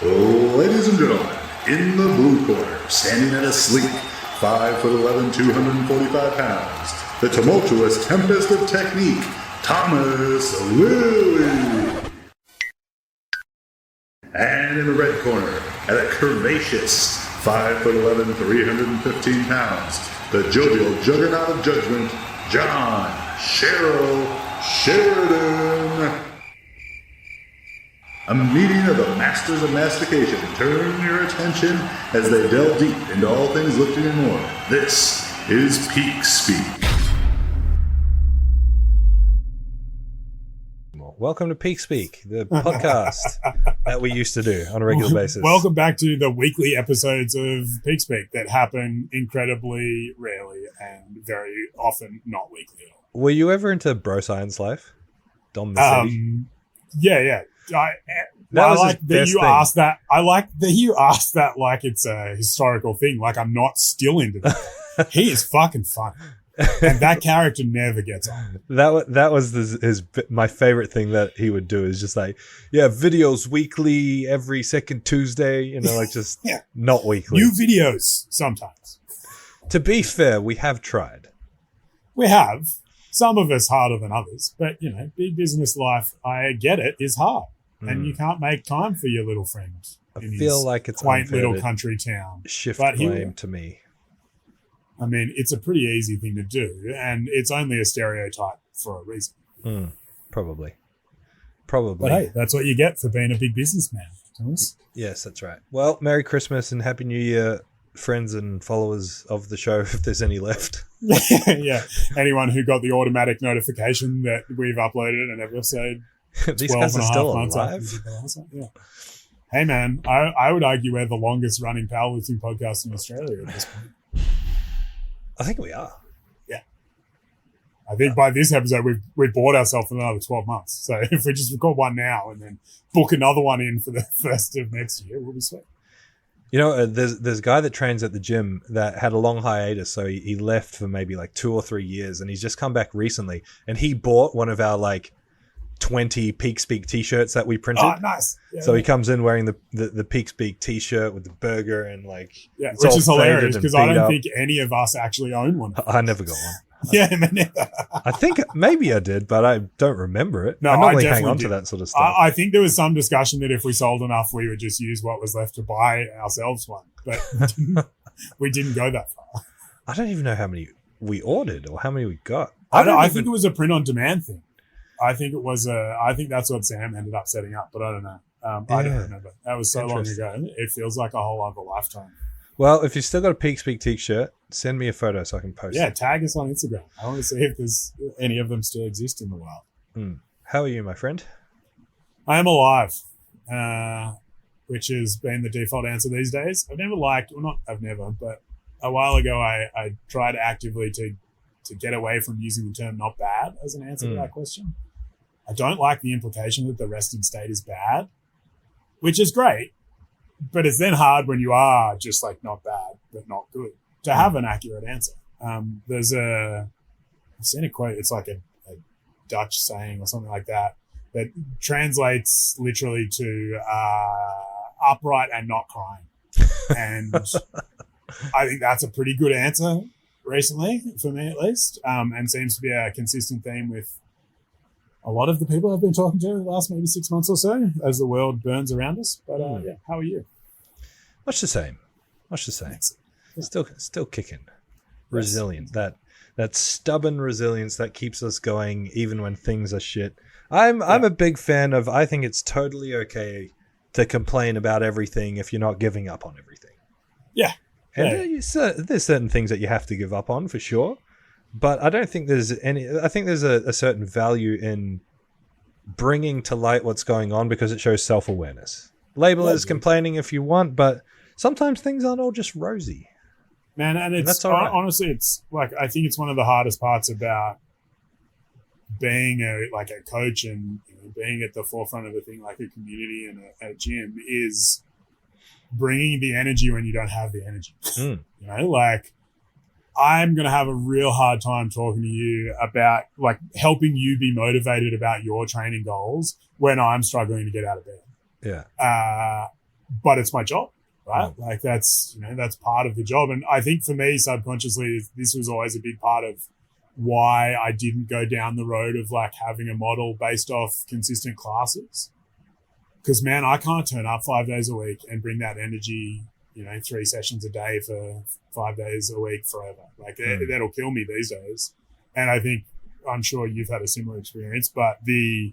Ladies and gentlemen, in the blue corner, standing at a sleek 5'11", 245 pounds, the tumultuous tempest of technique, Thomas Lilly. And in the red corner, at a curvaceous 5'11", 315 pounds, the jovial juggernaut of judgment, John Cheryl Sheridan. A meeting of the masters of mastication. Turn your attention as they delve deep into all things lifting and more. This is Peak Speak. Welcome to Peak Speak, the podcast that we used to do on a regular basis. Welcome back to the weekly episodes of Peak Speak that happen incredibly rarely and very often not weekly at all. Were you ever into Bro Science Life? Dom the City? Yeah. I like that you asked that. I like that you asked that like it's a historical thing. Like I'm not still into that. He is fucking fun, and that character never gets on. That was my favorite thing that he would do is just like, videos weekly every second Tuesday. Like just not weekly. New videos sometimes. To be fair, we have tried. We have. Some of us harder than others, but big business life, I get it, is hard. And you can't make time for your little friend. I feel like it's quaint little country town. Shift blame to me. I mean, it's a pretty easy thing to do, and it's only a stereotype for a reason. Probably. But hey, that's what you get for being a big businessman, Thomas. Yes, that's right. Well, Merry Christmas and Happy New Year, friends and followers of the show, if there's any left. Yeah. Anyone who got the automatic notification that we've uploaded an episode. These guys are still alive. Yeah. Hey man, I would argue we're the longest running powerlifting podcast in Australia at this point. I think we are. Yeah. I think by this episode we've bought ourselves another 12 months. So if we just record one now and then book another one in for the first of next year, we'll be sweet. There's a guy that trains at the gym that had a long hiatus, so he left for maybe like 2 or 3 years, and he's just come back recently, and he bought one of our like 20 Peak Speak t-shirts that we printed. Oh, nice. Yeah, so he comes in wearing the Peak Speak t-shirt with the burger and like... Yeah, which is hilarious because I don't think any of us actually own one. I never got one. Yeah, man. I think maybe I did, but I don't remember it. No, I normally definitely hang on did. to that sort of stuff. I think there was some discussion that if we sold enough, we would just use what was left to buy ourselves one. But we didn't go that far. I don't even know how many we ordered or how many we got. I think it was a print-on-demand thing. I think it was I think that's what Sam ended up setting up, but I don't know. I don't remember. That was so long ago. It feels like a whole other lifetime. Well, if you've still got a Peak Speak t-shirt, send me a photo so I can post it. Yeah, tag us on Instagram. I want to see if there's any of them still exist in the wild. How are you, my friend? I am alive, which has been the default answer these days. But a while ago I tried actively to get away from using the term not bad as an answer to that question. I don't like the implication that the resting state is bad, which is great, but it's then hard when you are just like not bad, but not good to have an accurate answer. I've seen a quote. It's like a Dutch saying or something like that translates literally to upright and not crying. And I think that's a pretty good answer recently, for me at least, and seems to be a consistent theme with a lot of the people I've been talking to the last maybe 6 months or so as the world burns around us. But how are you? Much the same. Yeah. Still kicking. Resilient. That stubborn resilience that keeps us going even when things are shit. I'm a big fan of, I think it's totally okay to complain about everything if you're not giving up on everything. Yeah. And there's certain things that you have to give up on for sure, but I don't think there's any. I think there's a certain value in bringing to light what's going on because it shows self-awareness. Label it as complaining if you want, but sometimes things aren't all just rosy. Man, and it's that's all right. Honestly, it's like I think it's one of the hardest parts about being a coach and being at the forefront of a thing like a community and a gym is bringing the energy when you don't have the energy. Like I'm going to have a real hard time talking to you about like helping you be motivated about your training goals when I'm struggling to get out of bed. Yeah. but it's my job, right? Like that's part of the job. And I think for me, subconsciously, this was always a big part of why I didn't go down the road of like having a model based off consistent classes. Because man, I can't turn up 5 days a week and bring that energy, 3 sessions a day for 5 days a week forever. Like that'll kill me these days. And I'm sure you've had a similar experience, but the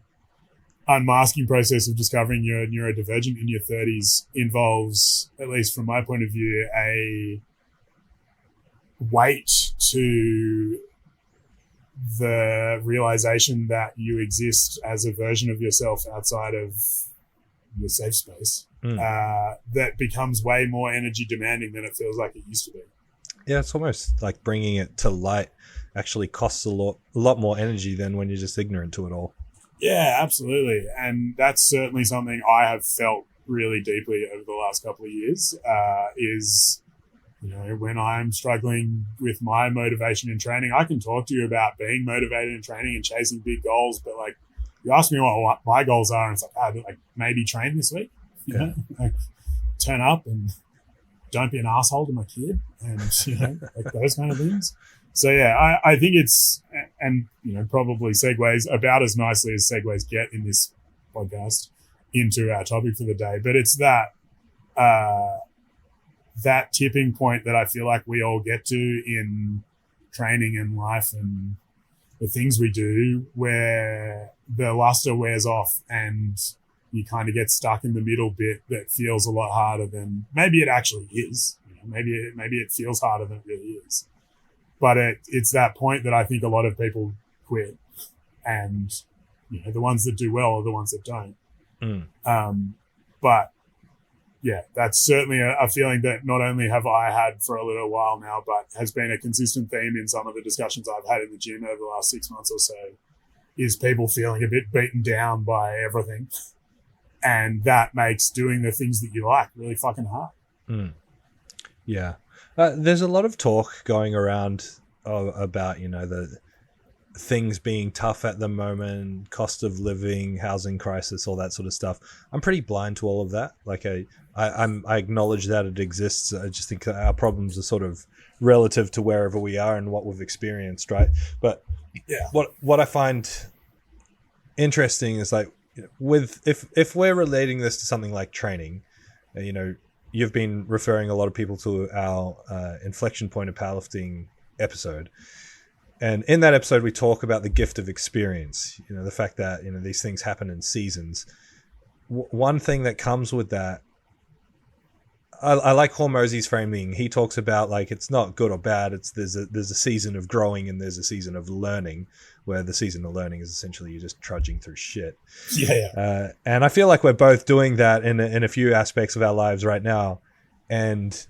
unmasking process of discovering you're neurodivergent in your 30s involves, at least from my point of view, a weight to the realization that you exist as a version of yourself outside of your safe space that becomes way more energy demanding than it feels like it used to be. Yeah, it's almost like bringing it to light actually costs a lot more energy than when you're just ignorant to it all. Yeah, absolutely. And that's certainly something I have felt really deeply over the last couple of years is, when I'm struggling with my motivation in training, I can talk to you about being motivated in training and chasing big goals, but like you ask me what my goals are, and it's like, maybe train this week, like turn up and don't be an asshole to my kid and, like those kind of things. So yeah, I think it's, and probably segues about as nicely as segues get in this podcast into our topic for the day, but it's that tipping point that I feel like we all get to in training and life and the things we do, where the luster wears off and you kind of get stuck in the middle bit that feels a lot harder than maybe it actually is. Maybe it feels harder than it really is. But it's that point that I think a lot of people quit, and the ones that do well are the ones that don't. But yeah, that's certainly a feeling that not only have I had for a little while now, but has been a consistent theme in some of the discussions I've had in the gym over the last 6 months or so, is people feeling a bit beaten down by everything. And that makes doing the things that you like really fucking hard. Yeah. There's a lot of talk going around about, the things being tough at the moment, cost of living, housing crisis, all that sort of stuff. I'm pretty blind to all of that. Like I acknowledge that it exists. I just think our problems are sort of relative to wherever we are and what we've experienced, right? But yeah, what I find interesting is like, if we're relating this to something like training, you've been referring a lot of people to our inflection point of powerlifting episode. And in that episode, we talk about the gift of experience, the fact that, these things happen in seasons. One thing that comes with that, I like Hormozy's framing. He talks about like, it's not good or bad. There's a season of growing and there's a season of learning, where the season of learning is essentially you're just trudging through shit. Yeah. And I feel like we're both doing that in a few aspects of our lives right now. And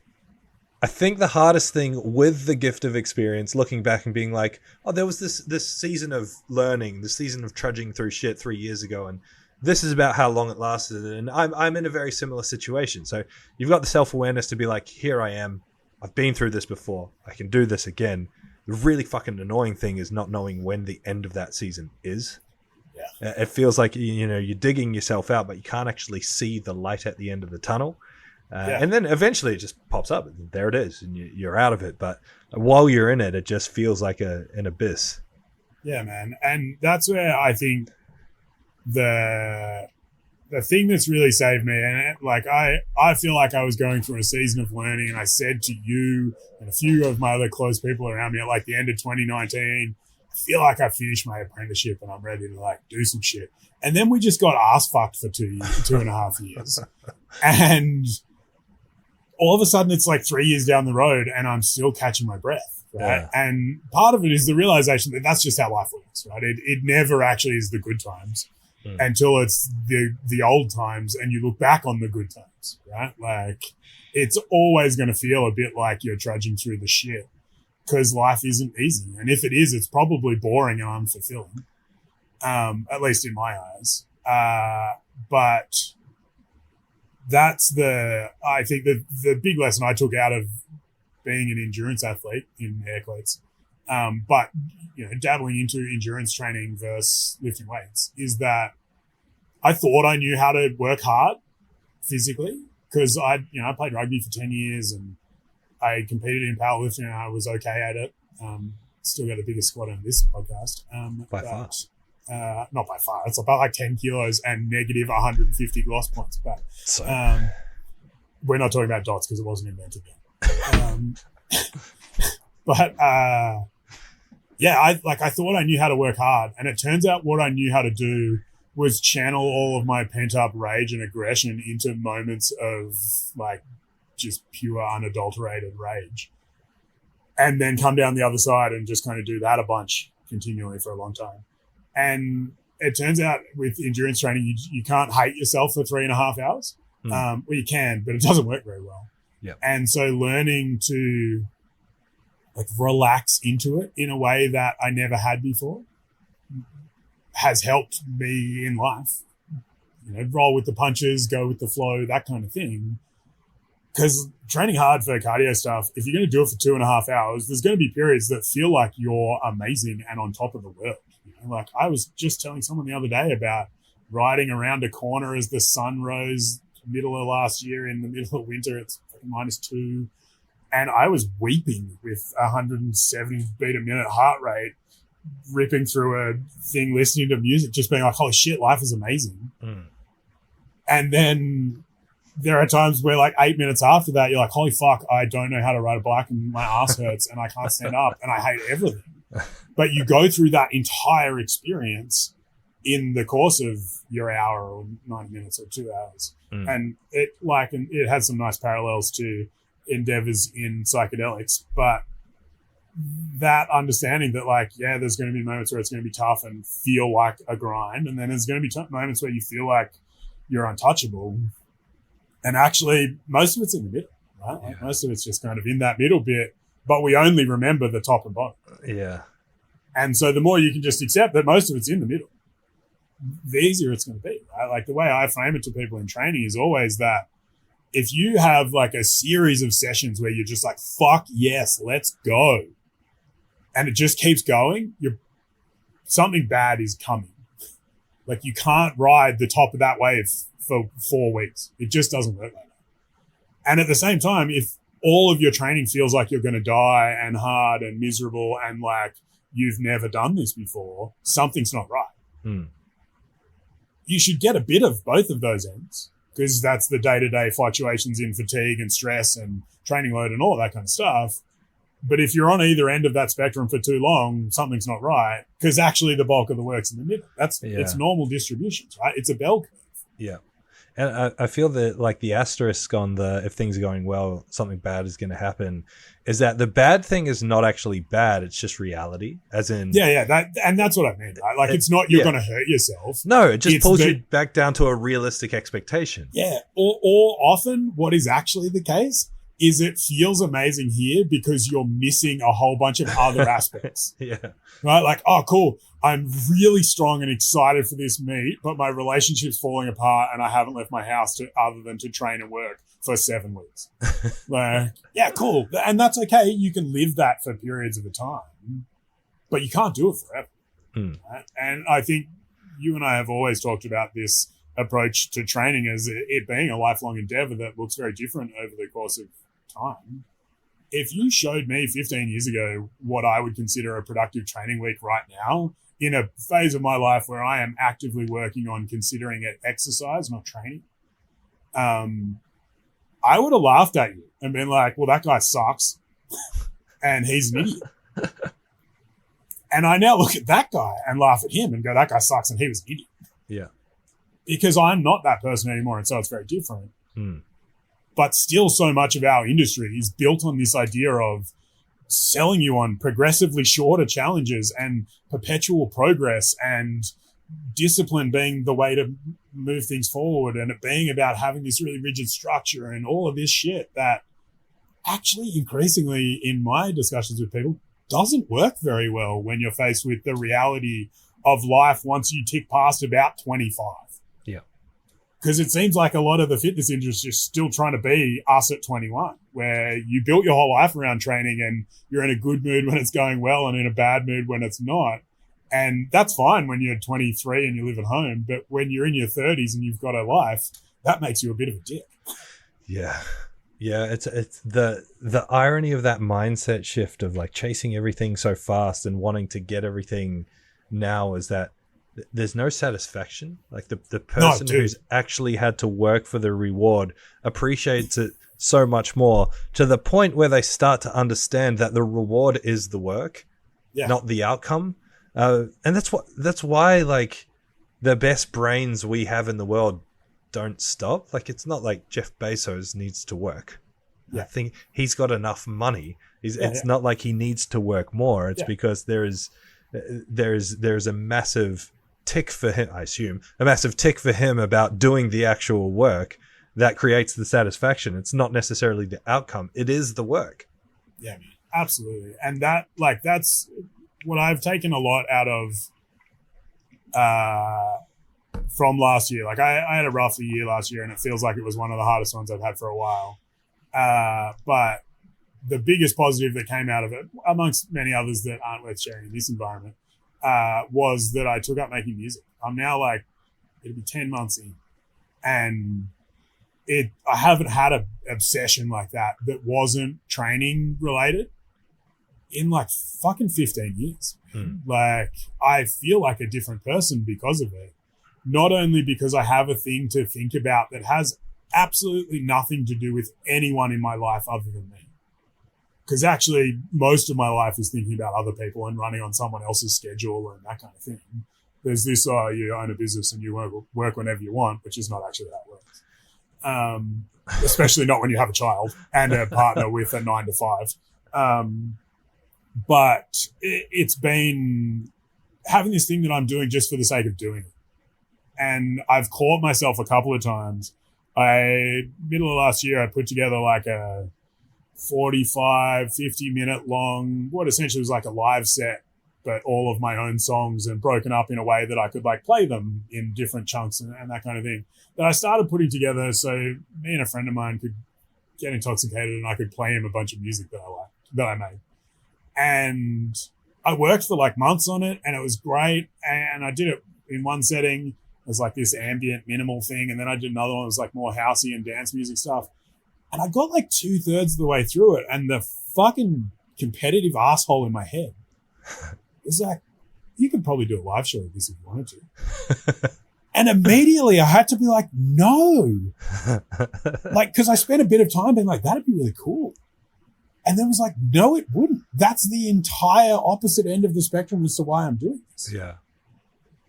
I think the hardest thing with the gift of experience, looking back and being like, oh, there was this season of learning, this season of trudging through shit 3 years ago, and this is about how long it lasted. And I'm in a very similar situation. So you've got the self-awareness to be like, here I am. I've been through this before. I can do this again. The really fucking annoying thing is not knowing when the end of that season is. Yeah. It feels like, you're digging yourself out, but you can't actually see the light at the end of the tunnel. And then eventually it just pops up. And there it is. And you're out of it. But while you're in it, it just feels like an abyss. Yeah, man. And that's where I think the thing that's really saved me, and I feel like I was going through a season of learning, and I said to you and a few of my other close people around me at like the end of 2019, I feel like I finished my apprenticeship and I'm ready to like do some shit. And then we just got ass fucked for 2.5 years. And all of a sudden it's like 3 years down the road and I'm still catching my breath. Right. Yeah. And part of it is the realization that that's just how life works, right? It never actually is the good times until it's the old times and you look back on the good times, right? Like it's always going to feel a bit like you're trudging through the shit because life isn't easy. And if it is, it's probably boring and unfulfilling, at least in my eyes. But that's I think the big lesson I took out of being an endurance athlete in air quotes, but dabbling into endurance training versus lifting weights, is that I thought I knew how to work hard physically because I played rugby for 10 years and I competed in powerlifting and I was okay at it. Still got the biggest squat on this podcast. By far. Not by far. It's about like 10 kilos and negative 150 gloss points. But So we're not talking about dots because it wasn't invented then. But yeah, I thought I knew how to work hard, and it turns out what I knew how to do was channel all of my pent up rage and aggression into moments of like just pure unadulterated rage, and then come down the other side and just kind of do that a bunch continually for a long time. And it turns out with endurance training, you can't hate yourself for 3.5 hours. Well, you can, but it doesn't work very well. Yep. And so learning to like relax into it in a way that I never had before has helped me in life. Roll with the punches, go with the flow, that kind of thing. Because training hard for cardio stuff, if you're going to do it for 2.5 hours, there's going to be periods that feel like you're amazing and on top of the world. Like I was just telling someone the other day about riding around a corner as the sun rose middle of last year in the middle of winter. It's -2. And I was weeping with 170 beat a minute heart rate, ripping through a thing, listening to music, just being like, holy shit, life is amazing. And then there are times where like 8 minutes after that, you're like, holy fuck, I don't know how to ride a bike and my ass hurts and I can't stand up and I hate everything. But you go through that entire experience in the course of your hour or 90 minutes or 2 hours. And it has some nice parallels to endeavors in psychedelics, but that understanding that like, yeah, there's going to be moments where it's going to be tough and feel like a grind. And then there's going to be moments where you feel like you're untouchable. And actually most of it's in the middle, right? Like most of it's just kind of in that middle bit, but we only remember the top and bottom. Yeah. And so the more you can just accept that most of it's in the middle, the easier it's going to be, right? Like the way I frame it to people in training is always that if you have like a series of sessions where you're just like, fuck yes, let's go. And it just keeps going, something bad is coming. Like you can't ride the top of that wave for 4 weeks. It just doesn't work like that. And at the same time, if all of your training feels like you're going to die and hard and miserable and like you've never done this before, something's not right. You should get a bit of both of those ends, because that's the day-to-day fluctuations in fatigue and stress and training load and all that kind of stuff. But if you're on either end of that spectrum for too long, something's not right, because actually the bulk of the work's in the middle. It's normal distributions, right? It's a bell curve. Yeah. And I feel that like the asterisk on the if things are going well, something bad is going to happen, is that the bad thing is not actually bad. It's just reality, as in that's what I mean. Right? Like it's not you're going to hurt yourself. No, it just pulls you back down to a realistic expectation. Yeah, or often what is actually the case is it feels amazing here because you're missing a whole bunch of other aspects. Yeah. Right? Like, oh, cool. I'm really strong and excited for this meet, but my relationship's falling apart and I haven't left my house other than to train and work for 7 weeks. Like, yeah, cool. And that's okay. You can live that for periods of a time, but you can't do it forever. Right? And I think you and I have always talked about this approach to training as it being a lifelong endeavor that looks very different over the course of time. If you showed me 15 years ago what I would consider a productive training week right now, in a phase of my life where I am actively working on considering it exercise, not training, I would have laughed at you and been like, well, that guy sucks and he's an idiot. And I now look at that guy and laugh at him and go, that guy sucks and he was an idiot. Yeah. Because I'm not that person anymore, and so it's very different. But still so much of our industry is built on this idea of selling you on progressively shorter challenges and perpetual progress and discipline being the way to move things forward, and it being about having this really rigid structure and all of this shit that actually increasingly in my discussions with people doesn't work very well when you're faced with the reality of life once you tick past about 25. Yeah. Because it seems like a lot of the fitness industry is still trying to be us at 21, where you built your whole life around training and you're in a good mood when it's going well and in a bad mood when it's not. And that's fine when you're 23 and you live at home. But when you're in your 30s and you've got a life, that makes you a bit of a dick. Yeah. Yeah, it's the irony of that mindset shift of like chasing everything so fast and wanting to get everything now is that there's no satisfaction. Like the No, person dude. who's actually had to work for the reward appreciates it so much more, to the point where they start to understand that the reward is the work, Yeah. not the outcome. And that's why like the best brains we have in the world don't stop. Like, it's not like Jeff Bezos needs to work. Yeah. I think he's got enough money. It's yeah. not like he needs to work more. It's Yeah. because there is a massive tick for him, I assume, a massive tick for him about doing the actual work that creates the satisfaction. It's not necessarily the outcome. It is the work. Yeah, man. Absolutely. And that's what I've taken a lot out of from last year. Like I had a rough year last year, and it feels like it was one of the hardest ones I've had for a while. But the biggest positive that came out of it, amongst many others that aren't worth sharing in this environment, was that I took up making music. I'm now like, it'll be 10 months in, and I haven't had an obsession like that wasn't training related in like fucking 15 years. Like, I feel like a different person because of it. Not only because I have a thing to think about that has absolutely nothing to do with anyone in my life other than me. Because actually, most of my life is thinking about other people and running on someone else's schedule and that kind of thing. There's this, you own a business and you work whenever you want, which is not actually how it works. Especially not when you have a child and a partner with a 9 to 5. But it's been having this thing that I'm doing just for the sake of doing it. And I've caught myself a couple of times. Middle of last year, I put together like a 45, 50-minute long, what essentially was like a live set, but all of my own songs and broken up in a way that I could like play them in different chunks and that kind of thing, that I started putting together so me and a friend of mine could get intoxicated and I could play him a bunch of music that I made. And I worked for like months on it, and it was great. And I did it in one setting. It was like this ambient minimal thing. And then I did another one. It was like more housey and dance music stuff. And I got like 2/3 of the way through it. And the fucking competitive asshole in my head was like, you could probably do a live show of this if you wanted to. And immediately I had to be like, no. Like, because I spent a bit of time being like, that'd be really cool. And then was like, no, it wouldn't. That's the entire opposite end of the spectrum as to why I'm doing this. Yeah.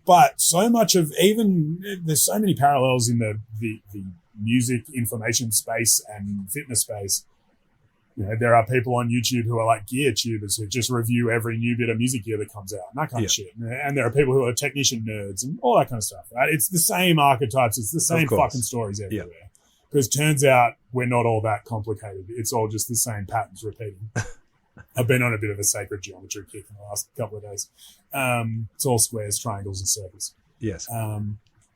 But so much of there's so many parallels in the music information space and fitness space. You know, there are people on YouTube who are like gear tubers who just review every new bit of music gear that comes out and that kind of shit. And there are people who are technician nerds and all that kind of stuff, right? It's the same archetypes. It's the same fucking stories everywhere. Yeah. Because turns out we're not all that complicated. It's all just the same patterns repeating. I've been on a bit of a sacred geometry kick in the last couple of days. It's all squares, triangles, and circles. Yes.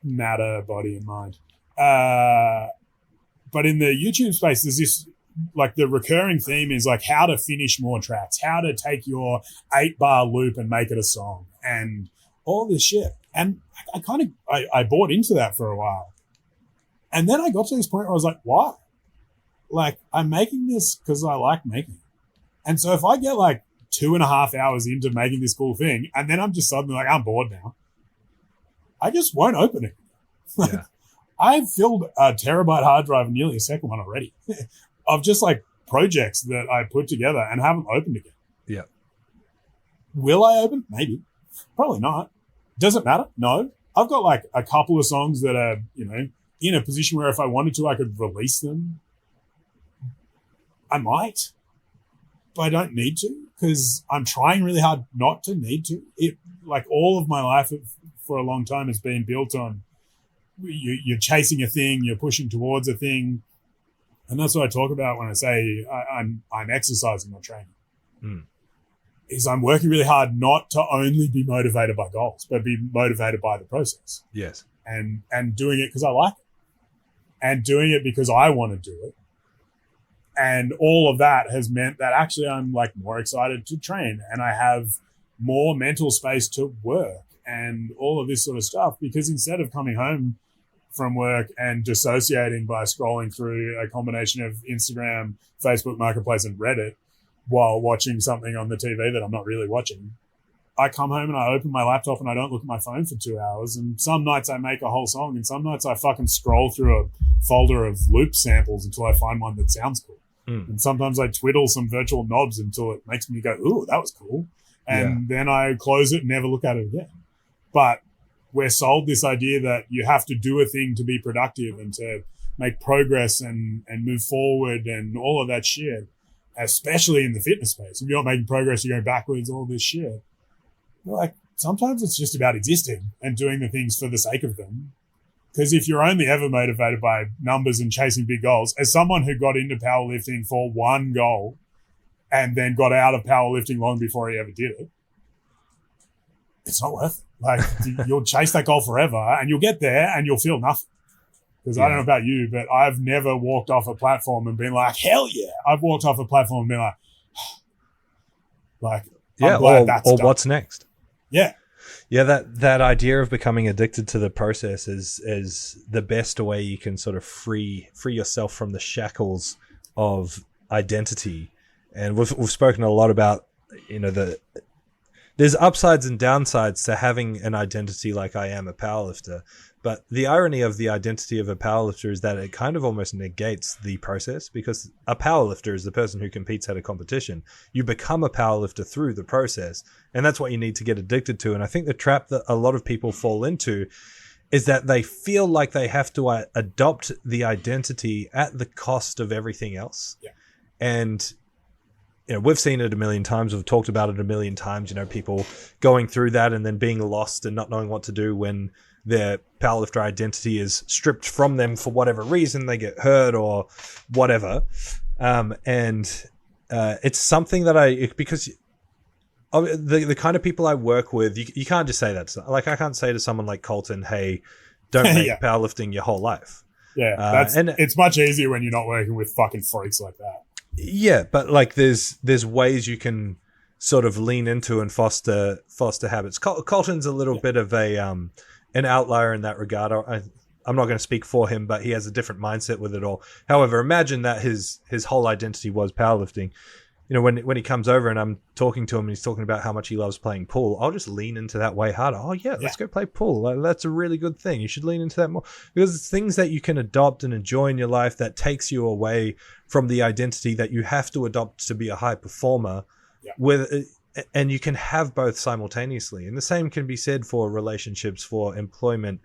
Matter, body, and mind. But in the YouTube space, there's this, like, the recurring theme is like how to finish more tracks, how to take your 8-bar loop and make it a song, and all this shit. And I bought into that for a while. And then I got to this point where I was like, why? Like, I'm making this because I like making it. And so if I get like 2.5 hours into making this cool thing, and then I'm just suddenly like, I'm bored now, I just won't open it. Like, yeah. I've filled a terabyte hard drive and nearly a second one already of just like projects that I put together and haven't opened again. Yeah. Will I open? Maybe. Probably not. Does it matter? No. I've got like a couple of songs that are, you know, in a position where if I wanted to, I could release them. I might, but I don't need to because I'm trying really hard not to need to. It, like, all of my life for a long time has been built on you're chasing a thing, you're pushing towards a thing. And that's what I talk about when I say I'm exercising, not training. Is I'm working really hard not to only be motivated by goals, but be motivated by the process. Yes. And doing it because I like it. And doing it because I want to do it. And all of that has meant that actually I'm like more excited to train and I have more mental space to work and all of this sort of stuff, because instead of coming home from work and dissociating by scrolling through a combination of Instagram, Facebook Marketplace, and Reddit while watching something on the TV that I'm not really watching. I come home and I open my laptop and I don't look at my phone for 2 hours. And some nights I make a whole song, and some nights I fucking scroll through a folder of loop samples until I find one that sounds cool. And sometimes I twiddle some virtual knobs until it makes me go, ooh, that was cool. And then I close it and never look at it again. But we're sold this idea that you have to do a thing to be productive and to make progress and move forward and all of that shit, especially in the fitness space. If you're not making progress, you're going backwards, all this shit. Like, sometimes it's just about existing and doing the things for the sake of them. Because if you're only ever motivated by numbers and chasing big goals, as someone who got into powerlifting for one goal and then got out of powerlifting long before he ever did it, it's not worth it. Like, you'll chase that goal forever and you'll get there and you'll feel nothing. Because I don't know about you, but I've never walked off a platform and been like, hell yeah. I've walked off a platform and been like, I'm glad that's done. What's next? Yeah. Yeah, that idea of becoming addicted to the process is the best way you can sort of free yourself from the shackles of identity. And we've spoken a lot about, there's upsides and downsides to having an identity like I am a powerlifter. But the irony of the identity of a powerlifter is that it kind of almost negates the process, because a powerlifter is the person who competes at a competition. You become a powerlifter through the process, and that's what you need to get addicted to. And I think the trap that a lot of people fall into is that they feel like they have to adopt the identity at the cost of everything else. Yeah. And we've seen it a million times. We've talked about it a million times, people going through that and then being lost and not knowing what to do when their powerlifter identity is stripped from them for whatever reason. They get hurt or whatever. It's something that because of the kind of people I work with, you can't just say that. Like, I can't say to someone like Colton, hey, don't make powerlifting your whole life. Yeah, it's much easier when you're not working with fucking freaks like that. Yeah, but like there's ways you can sort of lean into and foster habits. Colton's a little bit of an outlier in that regard. I'm not going to speak for him, but he has a different mindset with it all. However, imagine that his whole identity was powerlifting. When he comes over and I'm talking to him and he's talking about how much he loves playing pool, I'll just lean into that way harder. Oh yeah, let's go play pool. That's a really good thing. You should lean into that more, because it's things that you can adopt and enjoy in your life that takes you away from the identity that you have to adopt to be a high performer. Yeah. And you can have both simultaneously. And the same can be said for relationships, for employment,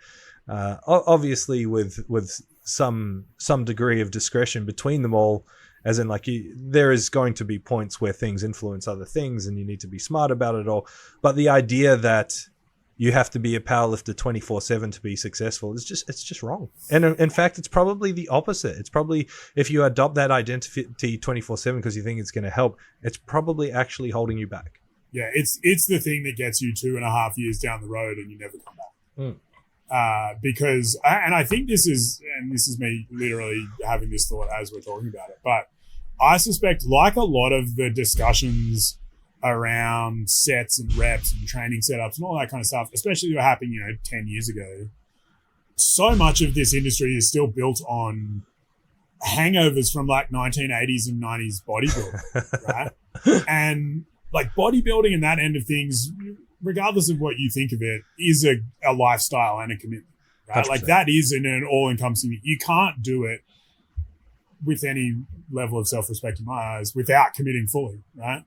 obviously with some degree of discretion between them all. As in, like, there is going to be points where things influence other things and you need to be smart about it all. But the idea that you have to be a powerlifter 24/7 to be successful it's just wrong. And in fact, it's probably the opposite. It's probably, if you adopt that identity 24/7 because you think it's going to help, it's probably actually holding you back. Yeah, it's the thing that gets you 2.5 years down the road and you never come back. Because, and I think this is me literally having this thought as we're talking about it, but I suspect, like a lot of the discussions around sets and reps and training setups and all that kind of stuff, especially what happened, 10 years ago, so much of this industry is still built on hangovers from like 1980s and 90s bodybuilding, right? And like bodybuilding and that end of things, regardless of what you think of it, is a lifestyle and a commitment, right? 100%. Like, that is an all-encompassing. You can't do it with any level of self-respect in my eyes without committing fully, right?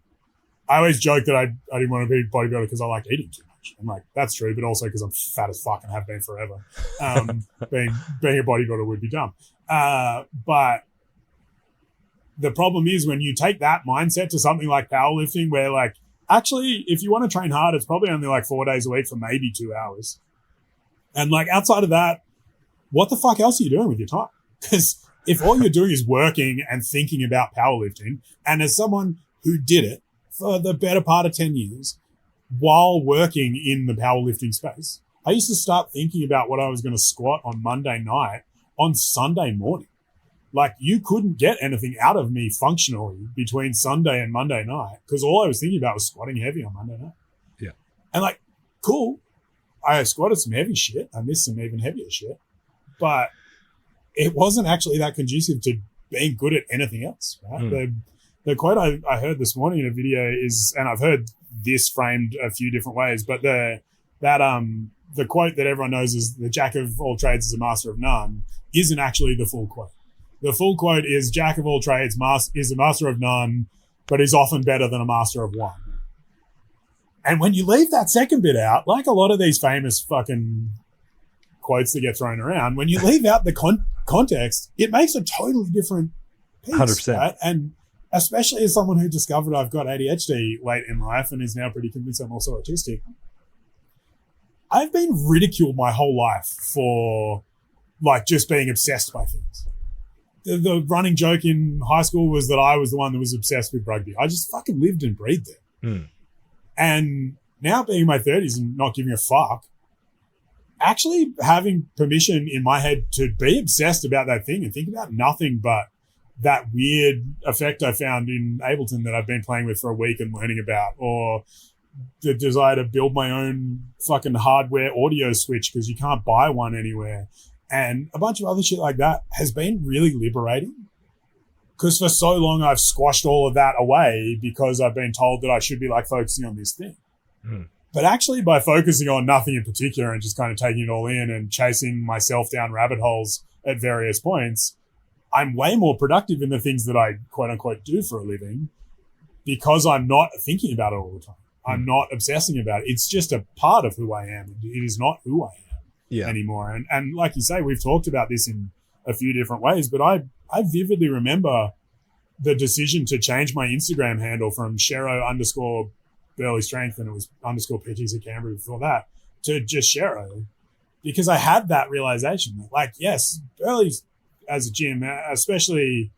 I always joke that I didn't want to be a bodybuilder because I liked eating too much. I'm like, that's true, but also because I'm fat as fuck and have been forever. Being a bodybuilder would be dumb. But the problem is when you take that mindset to something like powerlifting, where like, actually, if you want to train hard, it's probably only like 4 days a week for maybe 2 hours. And like, outside of that, what the fuck else are you doing with your time? Because if all you're doing is working and thinking about powerlifting, and as someone who did it for the better part of 10 years while working in the powerlifting space, I used to start thinking about what I was going to squat on Monday night on Sunday morning. Like, you couldn't get anything out of me functionally between Sunday and Monday night because all I was thinking about was squatting heavy on Monday night. Yeah. And like, cool. I squatted some heavy shit. I missed some even heavier shit. but it wasn't actually that conducive to being good at anything else, right? The quote I heard this morning in a video is, and I've heard this framed a few different ways, but the quote that everyone knows is the jack of all trades is a master of none isn't actually the full quote. The full quote is jack of all trades is a master of none, but is often better than a master of one. And when you leave that second bit out, like a lot of these famous fucking quotes that get thrown around, when you leave out the context, it makes a totally different piece. 100%. Right? And especially as someone who discovered I've got ADHD late in life and is now pretty convinced I'm also autistic, I've been ridiculed my whole life for like just being obsessed by things. The running joke in high school was that I was the one that was obsessed with rugby. I just fucking lived and breathed it. And now being in my 30s and not giving a fuck, actually having permission in my head to be obsessed about that thing and think about nothing but that weird effect I found in Ableton that I've been playing with for a week and learning about, or the desire to build my own fucking hardware audio switch because you can't buy one anywhere, and a bunch of other shit like that has been really liberating. Because for so long I've squashed all of that away because I've been told that I should be like focusing on this thing. But actually by focusing on nothing in particular and just kind of taking it all in and chasing myself down rabbit holes at various points, I'm way more productive in the things that I quote unquote do for a living because I'm not thinking about it all the time. I'm not obsessing about it. It's just a part of who I am. It is not who I am anymore. And like you say, we've talked about this in a few different ways, but I vividly remember the decision to change my Instagram handle from Shero_Burley Strength, and it was _PTs at Canberra before that, to just Shero, because I had that realization that, like, yes, Burley's as a gym, especially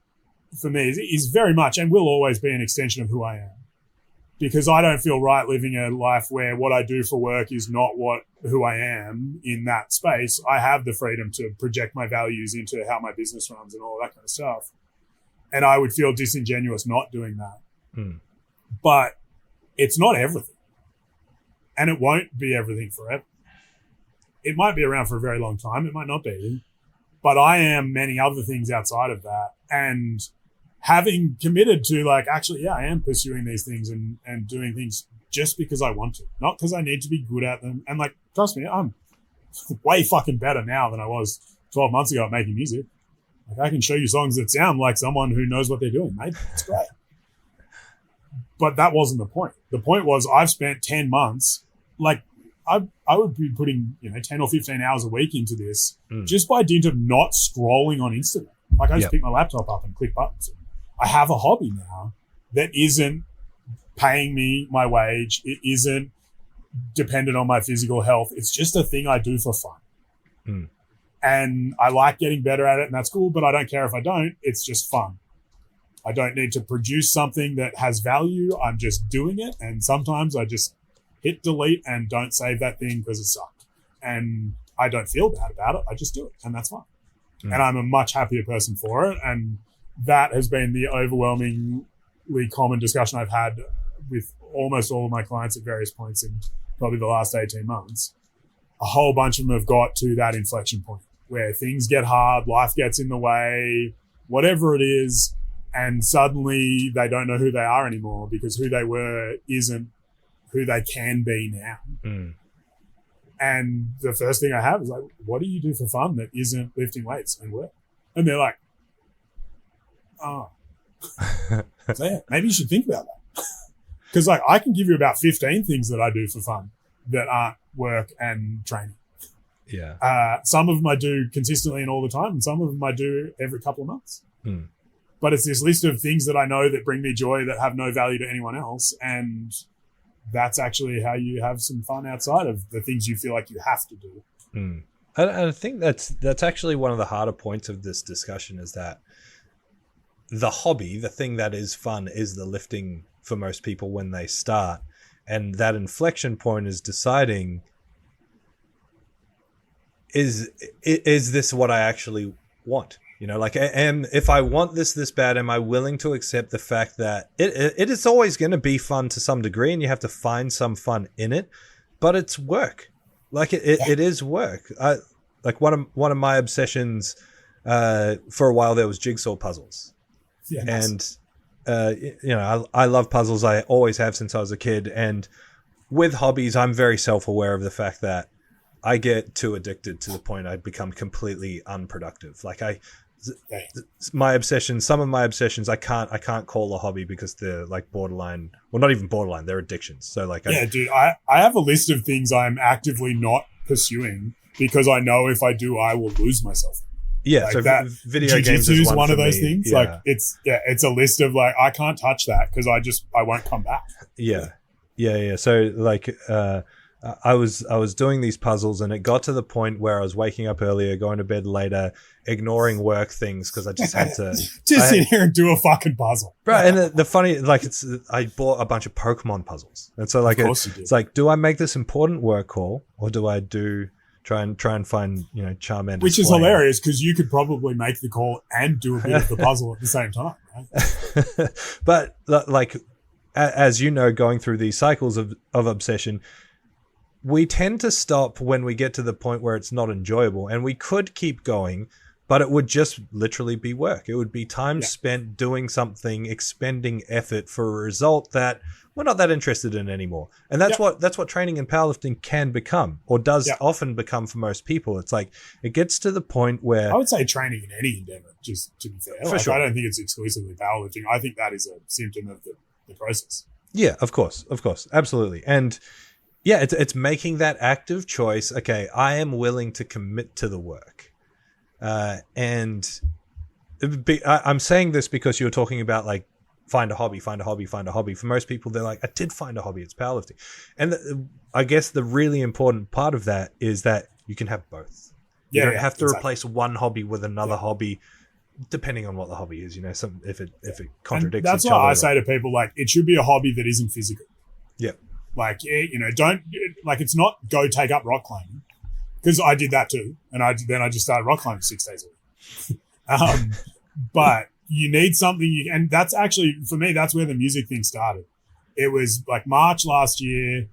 for me, is very much and will always be an extension of who I am. Because I don't feel right living a life where what I do for work is not who I am in that space. I have the freedom to project my values into how my business runs and all that kind of stuff. And I would feel disingenuous not doing that. But it's not everything. And it won't be everything forever. It might be around for a very long time. It might not be. But I am many other things outside of that. And having committed to, like, actually, I am pursuing these things and doing things just because I want to, not because I need to be good at them. And, like, trust me, I'm way fucking better now than I was 12 months ago at making music. Like, I can show you songs that sound like someone who knows what they're doing, mate. It's great. But that wasn't the point. The point was I've spent 10 months, like, I would be putting, 10 or 15 hours a week into this just by dint of not scrolling on Instagram. Like, I just pick my laptop up and click buttons. I have a hobby now that isn't paying me my wage. It isn't dependent on my physical health. It's just a thing I do for fun. And I like getting better at it, and that's cool, but I don't care if I don't. It's just fun. I don't need to produce something that has value. I'm just doing it, and sometimes I just hit delete and don't save that thing because it sucked. And I don't feel bad about it. I just do it, and that's fine. And I'm a much happier person for it, and that has been the overwhelmingly common discussion I've had with almost all of my clients at various points in probably the last 18 months. A whole bunch of them have got to that inflection point where things get hard, life gets in the way, whatever it is, and suddenly they don't know who they are anymore because who they were isn't who they can be now. And the first thing I have is like, what do you do for fun that isn't lifting weights and work? And they're like, oh. So yeah, maybe you should think about that. Because like I can give you about 15 things that I do for fun that aren't work and training. Some of them I do consistently and all the time, and some of them I do every couple of months. But it's this list of things that I know that bring me joy that have no value to anyone else, and that's actually how you have some fun outside of the things you feel like you have to do. And I think that's actually one of the harder points of this discussion, is that the hobby, the thing that is fun, is the lifting for most people when they start. And that inflection point is deciding, is this what I actually want? Like, and if I want this bad, am I willing to accept the fact that it is always going to be fun to some degree, and you have to find some fun in it, but it's work. Like it is work. like one of my obsessions for a while there was jigsaw puzzles. Yeah, nice. And I love puzzles. I always have since I was a kid. And with hobbies, I'm very self-aware of the fact that I get too addicted to the point I become completely unproductive. Like some of my obsessions, I can't call a hobby because they're like borderline. Well, not even borderline. They're addictions. So like, dude, I have a list of things I'm actively not pursuing because I know if I do, I will lose myself. Yeah, like so that. Video games Jiu-jitsu is is one of those me. things. Yeah. Like it's a list of like I can't touch that because I won't come back. Yeah. So like, I was doing these puzzles, and it got to the point where I was waking up earlier, going to bed later, ignoring work things because I just had to sit here and do a fucking puzzle. Right, and the funny, like, I bought a bunch of Pokemon puzzles, and so like it's like, do I make this important work call, or do I try and find Charmander? Which is hilarious because you could probably make the call and do a bit of the puzzle at the same time, right? But like, as you know, going through these cycles of obsession, we tend to stop when we get to the point where it's not enjoyable, and we could keep going, but it would just literally be work. It would be time spent doing something, expending effort for a result that we're not that interested in anymore. And that's what training and powerlifting can become, or does often become for most people. It's like, it gets to the point where I would say training in any endeavor, just to be fair. For sure. I don't think it's exclusively powerlifting. I think that is a symptom of the process. Yeah, of course. Absolutely. And yeah, it's making that active choice. Okay, I am willing to commit to the work. And I'm saying this because you were talking about like, find a hobby. For most people, they're like, I did find a hobby. It's powerlifting. And I guess the really important part of that is that you can have both. You don't have to replace one hobby with another hobby, depending on what the hobby is. If it contradicts that's each other. That's why I say to people, like, it should be a hobby that isn't physical. Yeah. Like, don't, like, it's not go take up rock climbing, because I did that too. And then I just started rock climbing 6 days a week. But you need something, and that's actually, for me, that's where the music thing started. It was like March last year.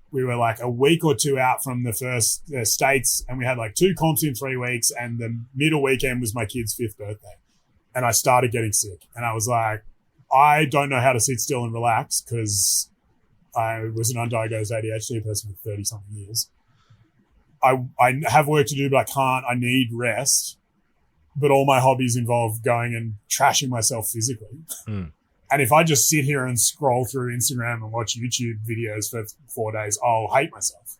We were like a week or two out from the first States, and we had like 2 comps in 3 weeks, and the middle weekend was my kid's 5th birthday. And I started getting sick, and I was like, I don't know how to sit still and relax, because I was an undiagnosed ADHD person for 30 something years. I have work to do, but I can't. I need rest. But all my hobbies involve going and trashing myself physically. Mm. And if I just sit here and scroll through Instagram and watch YouTube videos for 4 days, I'll hate myself.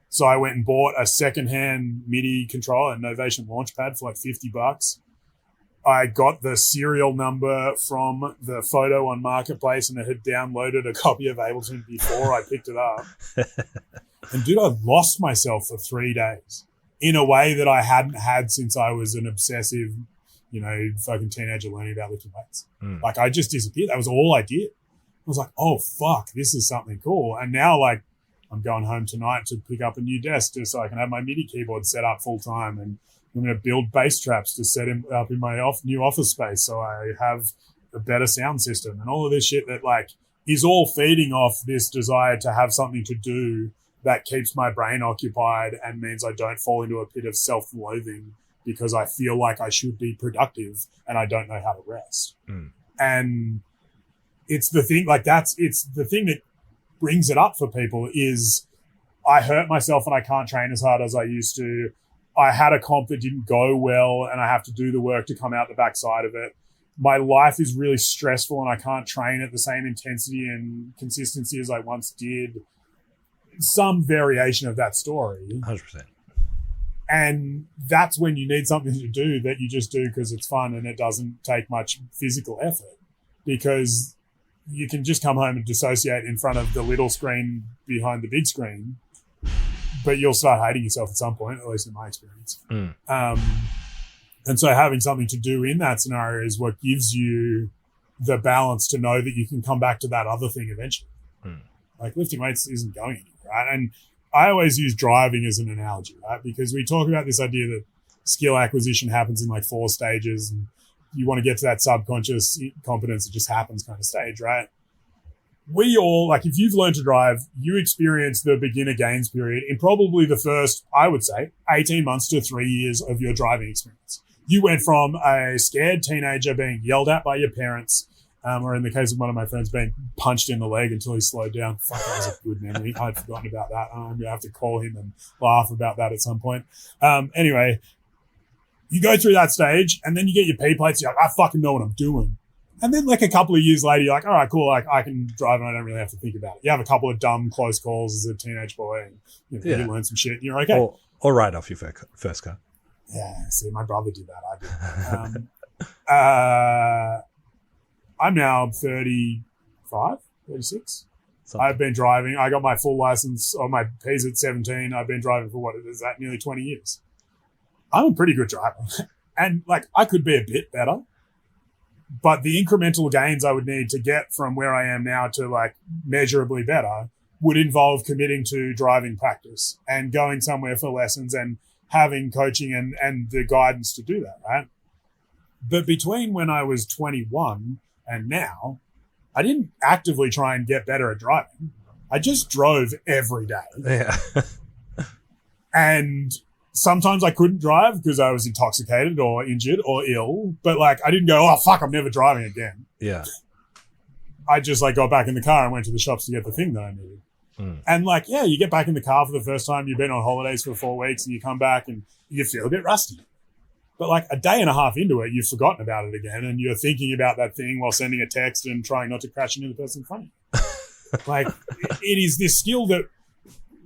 So I went and bought a secondhand MIDI controller, a Novation Launchpad, for like $50. I got the serial number from the photo on Marketplace, and it had downloaded a copy of Ableton before I picked it up. And dude, I lost myself for 3 days in a way that I hadn't had since I was an obsessive, fucking teenager learning about lifting weights. Mm. Like, I just disappeared. That was all I did. I was like, oh fuck, this is something cool. And now, like, I'm going home tonight to pick up a new desk just so I can have my MIDI keyboard set up full time, and I'm going to build bass traps to set him up in my new office space so I have a better sound system, and all of this shit that, like, is all feeding off this desire to have something to do that keeps my brain occupied and means I don't fall into a pit of self-loathing because I feel like I should be productive and I don't know how to rest. Mm. And it's the thing, like, it's the thing that brings it up for people is I hurt myself and I can't train as hard as I used to. I had a comp that didn't go well and I have to do the work to come out the backside of it. My life is really stressful and I can't train at the same intensity and consistency as I once did. Some variation of that story. 100%. And that's when you need something to do that you just do because it's fun and it doesn't take much physical effort, because you can just come home and dissociate in front of the little screen behind the big screen, but you'll start hating yourself at some point, at least in my experience. Mm. And so having something to do in that scenario is what gives you the balance to know that you can come back to that other thing eventually. Mm. Like, lifting weights isn't going anywhere, right? And I always use driving as an analogy, right? Because we talk about this idea that skill acquisition happens in like 4 stages, and you want to get to that subconscious competence that just happens kind of stage, right? we all, like, if you've learned to drive, you experience the beginner gains period in probably the first, I would say, 18 months to 3 years of your driving experience. You went from a scared teenager being yelled at by your parents, or in the case of one of my friends, being punched in the leg until he slowed down. Fuck, that was a good memory. I'd forgotten about that. I'm going to have to call him and laugh about that at some point. Anyway, you go through that stage, and then you get your P plates. You're like, I fucking know what I'm doing. And then, like, a couple of years later, you're like, all right, cool. Like, I can drive and I don't really have to think about it. You have a couple of dumb, close calls as a teenage boy, and you learn some shit, and you're okay. Or write off your first car. Yeah, see, my brother did that. I did. I'm now 35, 36. I've been driving. I got my full license on my P's at 17. I've been driving for nearly 20 years. I'm a pretty good driver. And, like, I could be a bit better. But the incremental gains I would need to get from where I am now to, like, measurably better would involve committing to driving practice and going somewhere for lessons and having coaching and the guidance to do that, right? But between when I was 21 and now, I didn't actively try and get better at driving. I just drove every day. Yeah. And sometimes I couldn't drive because I was intoxicated or injured or ill, but, like, I didn't go, oh, fuck, I'm never driving again. Yeah. I just, like, got back in the car and went to the shops to get the thing that I needed. And, like, yeah, you get back in the car for the first time, you've been on holidays for 4 weeks, and you come back and you feel a bit rusty. But, like, a day and a half into it, you've forgotten about it again, and you're thinking about that thing while sending a text and trying not to crash into the person in front of you. Like, it is this skill that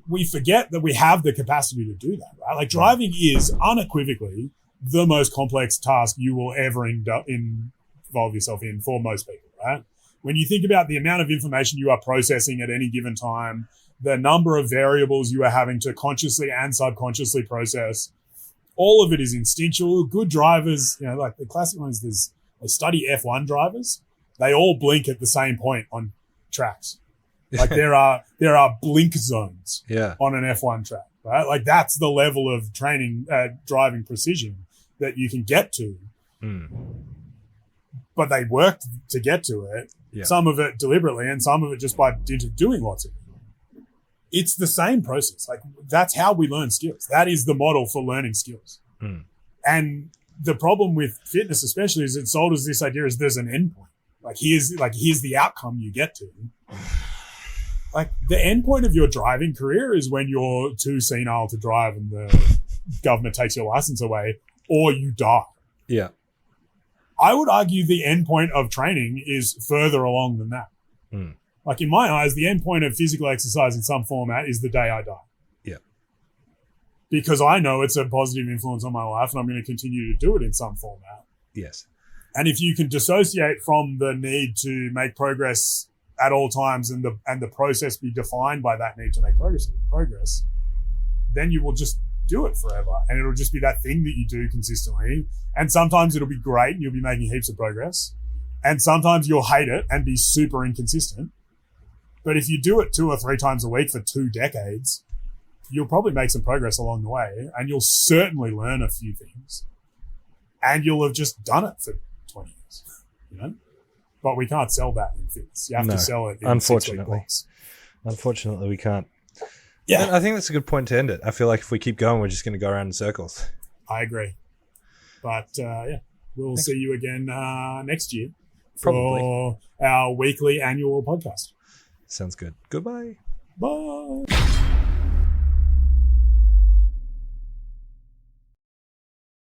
we forget that we have the capacity to do that, right? Like, driving is unequivocally the most complex task you will ever involve yourself in for most people, right? When you think about the amount of information you are processing at any given time, the number of variables you are having to consciously and subconsciously process, all of it is instinctual. Good drivers, you know, like the classic ones, they study F1 drivers. They all blink at the same point on tracks. Like there are blink zones on an F1 track, right? Like that's the level of training, driving precision that you can get to. But they worked to get to it. Yeah. Some of it deliberately and some of it just by dint of doing lots of it. It's the same process. Like that's how we learn skills. That is the model for learning skills. And the problem with fitness especially is it's sold as this idea is there's an endpoint. Like here's the outcome you get to. Like the endpoint of your driving career is when you're too senile to drive and the government takes your license away or you die. Yeah. I would argue the endpoint of training is further along than that. Like in my eyes, the endpoint of physical exercise in some format is the day I die. Yeah. Because I know it's a positive influence on my life and I'm going to continue to do it in some format. Yes. And if you can dissociate from the need to make progress at all times and the process be defined by that need to make progress, then you will just do it forever. And it'll just be that thing that you do consistently. And sometimes it'll be great and you'll be making heaps of progress. And sometimes you'll hate it and be super inconsistent. But if you do it 2 or 3 times a week for 2 decades, you'll probably make some progress along the way and you'll certainly learn a few things. And you'll have just done it for 20 years, you know? But we can't sell that in fitness. You have to sell it in unfortunately. 6 week blocks. Unfortunately, we can't. Yeah. And I think that's a good point to end it. I feel like if we keep going, we're just going to go around in circles. I agree. But, we'll see you again next year for our weekly annual podcast. Sounds good. Goodbye. Bye.